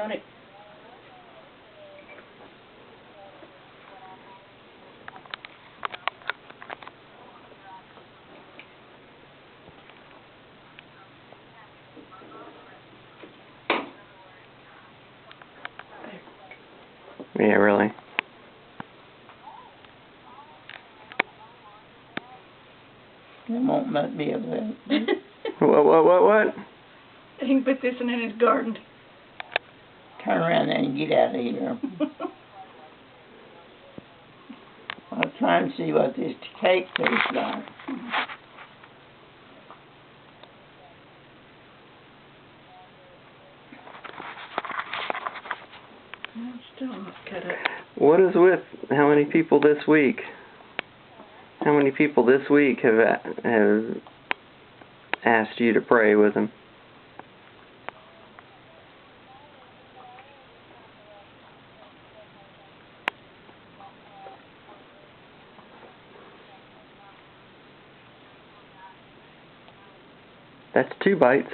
on it. Yeah, really. It won't let me of it. What? He can put this in his garden. Turn around and get out of here. I'll try and see what this cake tastes like. No, still not cut up. What is with how many people this week? How many people this week have asked you to pray with them? That's 2 bites.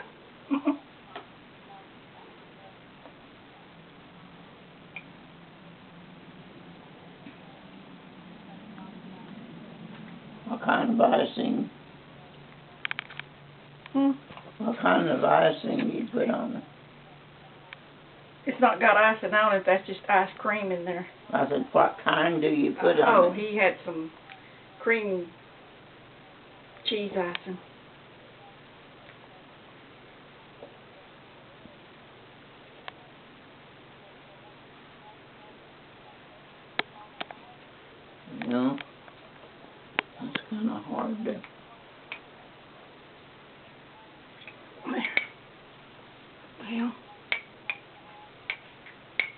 What kind of icing? What kind of icing do you put on it? It's not got icing on it, that's just ice cream in there. I said, what kind do you put on Oh, it? he had some cream cheese icing. No. It's kind of hard to... There. Well.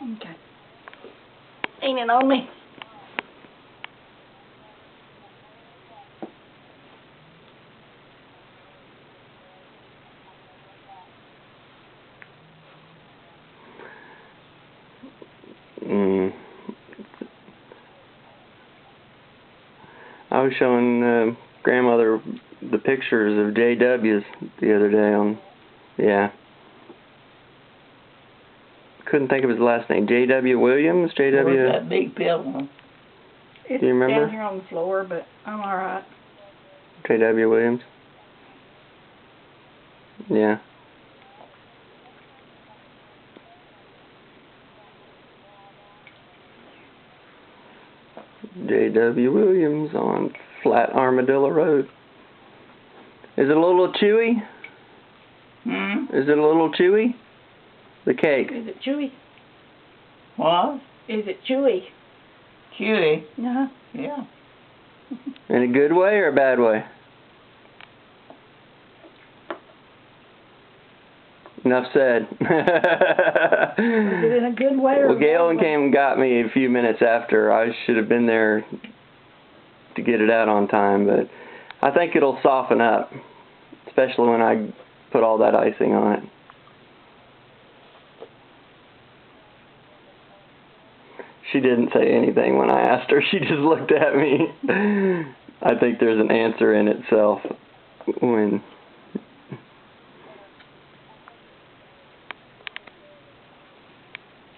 Okay. Ain't it on me? I was showing grandmother the pictures of JW's the other day on, yeah. Couldn't think of his last name. J.W. Williams? J.W. Where's that big pillow? It's Do you remember? down here on the floor, but I'm alright. J.W. Williams? Yeah. J.W. Williams on Flat Armadillo Road. Is it a little chewy? Is it a little chewy? The cake. Is it chewy? What? Is it chewy? Chewy? Uh-huh. Yeah. In a good way or a bad way? Enough said. Is it in a good way or Well, a Gail bad way? came and got me a few minutes after. I should have been there to get it out on time, but I think it'll soften up, especially when I put all that icing on it. She didn't say anything when I asked her. She just looked at me. I think there's an answer in itself when